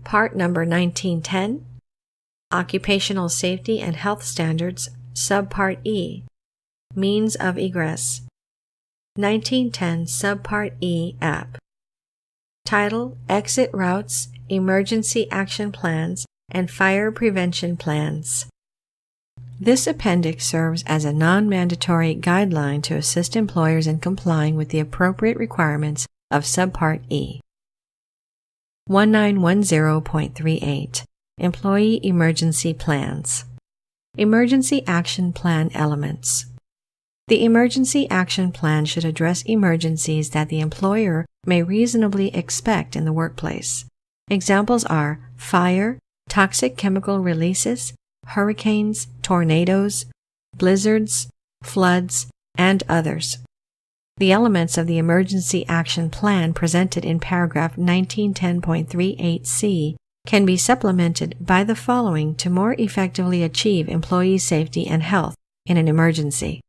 Part number 1910, Occupational Safety and Health Standards, Subpart E, Means of Egress. 1910 Subpart E App. Title: Exit Routes, Emergency Action Plans, and Fire Prevention Plans. This appendix serves as a non-mandatory guideline to assist employers in complying with the appropriate requirements of Subpart E. 1910.38 Employee Emergency Plans. Emergency Action Plan Elements. The Emergency Action Plan should address emergencies that the employer may reasonably expect in the workplace. Examples are fire, toxic chemical releases, hurricanes, tornadoes, blizzards, floods, and others. The elements of the Emergency Action Plan presented in paragraph 1910.38c can be supplemented by the following to more effectively achieve employee safety and health in an emergency.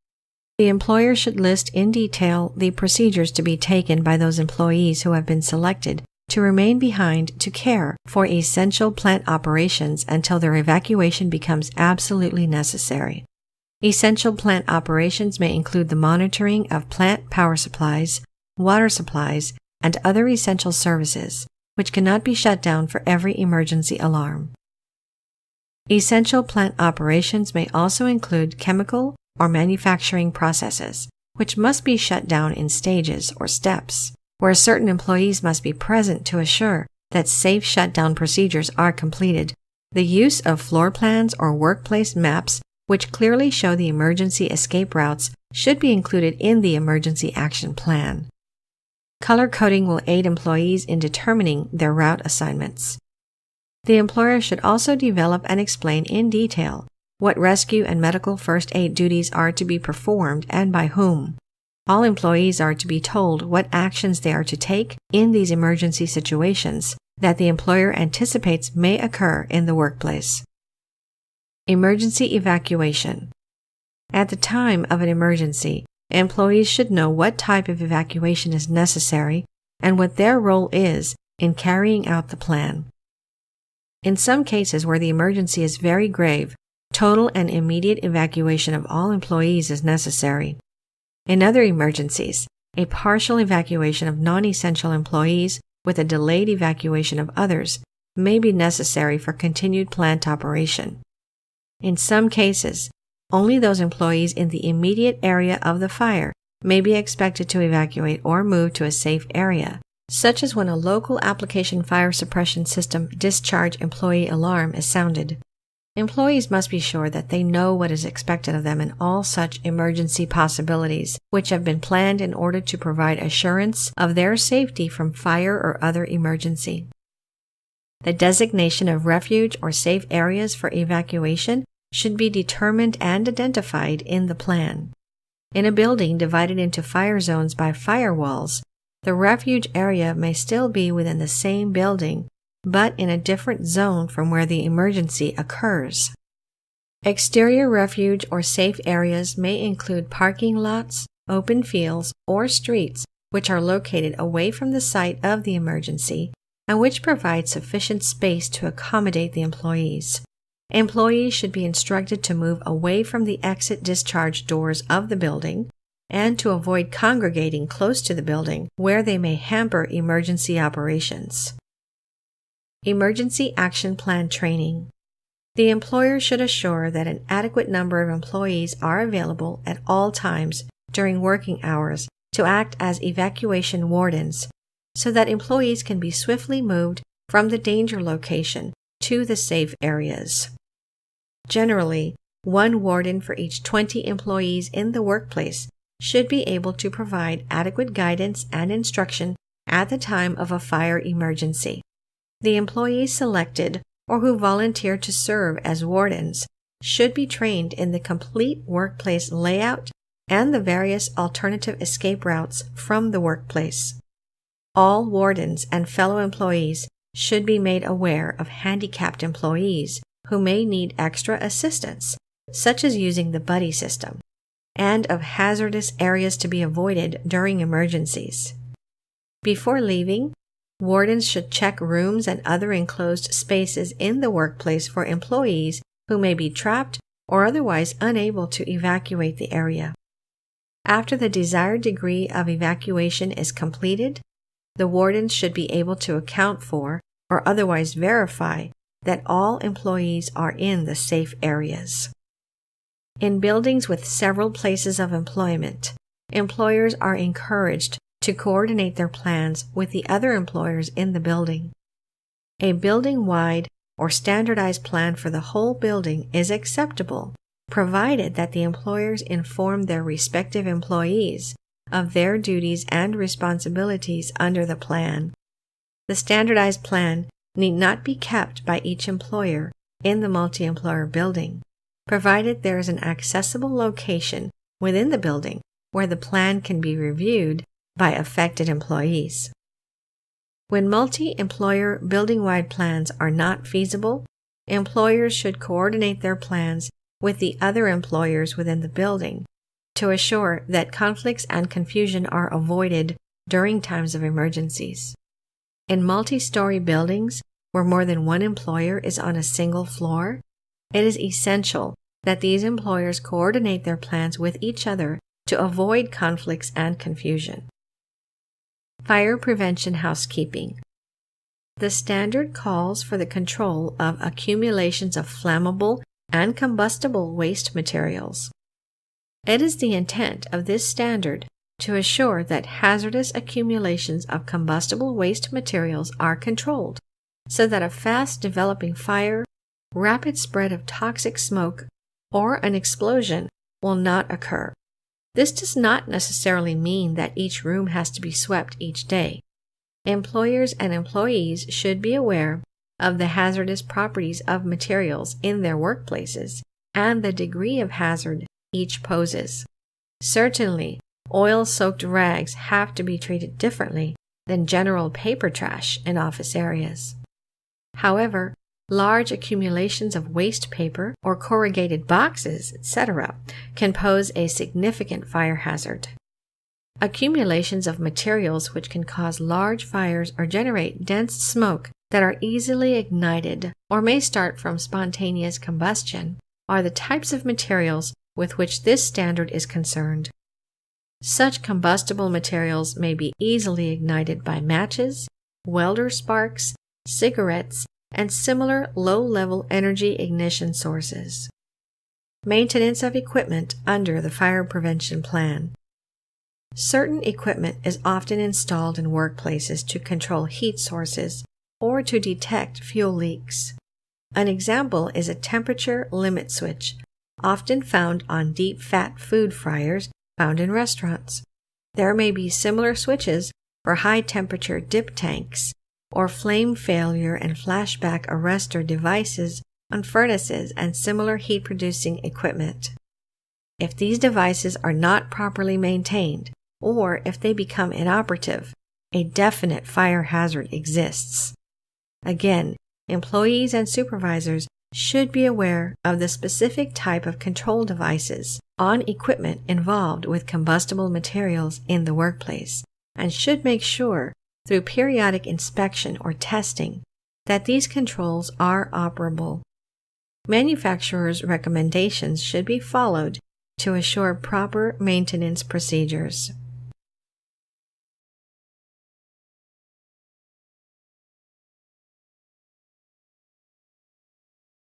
The employer should list in detail the procedures to be taken by those employees who have been selected to remain behind to care for essential plant operations until their evacuation becomes absolutely necessary. Essential plant operations may include the monitoring of plant power supplies, water supplies, and other essential services, which cannot be shut down for every emergency alarm. Essential plant operations may also include chemical or manufacturing processes, which must be shut down in stages or steps, where certain employees must be present to assure that safe shutdown procedures are completed. The use of floor plans or workplace maps which clearly show the emergency escape routes should be included in the Emergency Action Plan. Color coding will aid employees in determining their route assignments. The employer should also develop and explain in detail what rescue and medical first aid duties are to be performed and by whom. All employees are to be told what actions they are to take in these emergency situations that the employer anticipates may occur in the workplace. Emergency evacuation. At the time of an emergency, employees should know what type of evacuation is necessary and what their role is in carrying out the plan. In some cases where the emergency is very grave, total and immediate evacuation of all employees is necessary. In other emergencies, a partial evacuation of non-essential employees with a delayed evacuation of others may be necessary for continued plant operation. In some cases, only those employees in the immediate area of the fire may be expected to evacuate or move to a safe area, such as when a local application fire suppression system discharge employee alarm is sounded. Employees must be sure that they know what is expected of them in all such emergency possibilities, which have been planned in order to provide assurance of their safety from fire or other emergency. The designation of refuge or safe areas for evacuation should be determined and identified in the plan. In a building divided into fire zones by firewalls, the refuge area may still be within the same building, but in a different zone from where the emergency occurs. Exterior refuge or safe areas may include parking lots, open fields, or streets which are located away from the site of the emergency and which provide sufficient space to accommodate the employees. Employees should be instructed to move away from the exit discharge doors of the building and to avoid congregating close to the building where they may hamper emergency operations. Emergency Action Plan Training. The employer should assure that an adequate number of employees are available at all times during working hours to act as evacuation wardens so that employees can be swiftly moved from the danger location to the safe areas. Generally, one warden for each 20 employees in the workplace should be able to provide adequate guidance and instruction at the time of a fire emergency. The employees selected or who volunteer to serve as wardens should be trained in the complete workplace layout and the various alternative escape routes from the workplace. All wardens and fellow employees should be made aware of handicapped employees who may need extra assistance, such as using the buddy system, and of hazardous areas to be avoided during emergencies. Before leaving, Wardens should check rooms and other enclosed spaces in the workplace for employees who may be trapped or otherwise unable to evacuate the area. After the desired degree of evacuation is completed, the wardens should be able to account for or otherwise verify that all employees are in the safe areas. In buildings with several places of employment, employers are encouraged to coordinate their plans with the other employers in the building. A building-wide or standardized plan for the whole building is acceptable, provided that the employers inform their respective employees of their duties and responsibilities under the plan. The standardized plan need not be kept by each employer in the multi-employer building, provided there is an accessible location within the building where the plan can be reviewed by affected employees. When multi-employer building-wide plans are not feasible, employers should coordinate their plans with the other employers within the building to assure that conflicts and confusion are avoided during times of emergencies. In multi-story buildings where more than one employer is on a single floor, it is essential that these employers coordinate their plans with each other to avoid conflicts and confusion. Fire prevention housekeeping. The standard calls for the control of accumulations of flammable and combustible waste materials. It is the intent of this standard to assure that hazardous accumulations of combustible waste materials are controlled, so that a fast-developing fire, rapid spread of toxic smoke, or an explosion will not occur. This does not necessarily mean that each room has to be swept each day. Employers and employees should be aware of the hazardous properties of materials in their workplaces and the degree of hazard each poses. Certainly, oil-soaked rags have to be treated differently than general paper trash in office areas. However, large accumulations of waste paper or corrugated boxes, etc., can pose a significant fire hazard. Accumulations of materials which can cause large fires or generate dense smoke that are easily ignited or may start from spontaneous combustion are the types of materials with which this standard is concerned. Such combustible materials may be easily ignited by matches, welder sparks, cigarettes, and similar low-level energy ignition sources. Maintenance of equipment under the fire prevention plan. Certain equipment is often installed in workplaces to control heat sources or to detect fuel leaks. An example is a temperature limit switch, often found on deep-fat food fryers found in restaurants. There may be similar switches for high-temperature dip tanks or flame failure and flashback arrestor devices on furnaces and similar heat-producing equipment. If these devices are not properly maintained, or if they become inoperative, a definite fire hazard exists. Again, employees and supervisors should be aware of the specific type of control devices on equipment involved with combustible materials in the workplace, and should make sure, through periodic inspection or testing, that these controls are operable. Manufacturers' recommendations should be followed to assure proper maintenance procedures.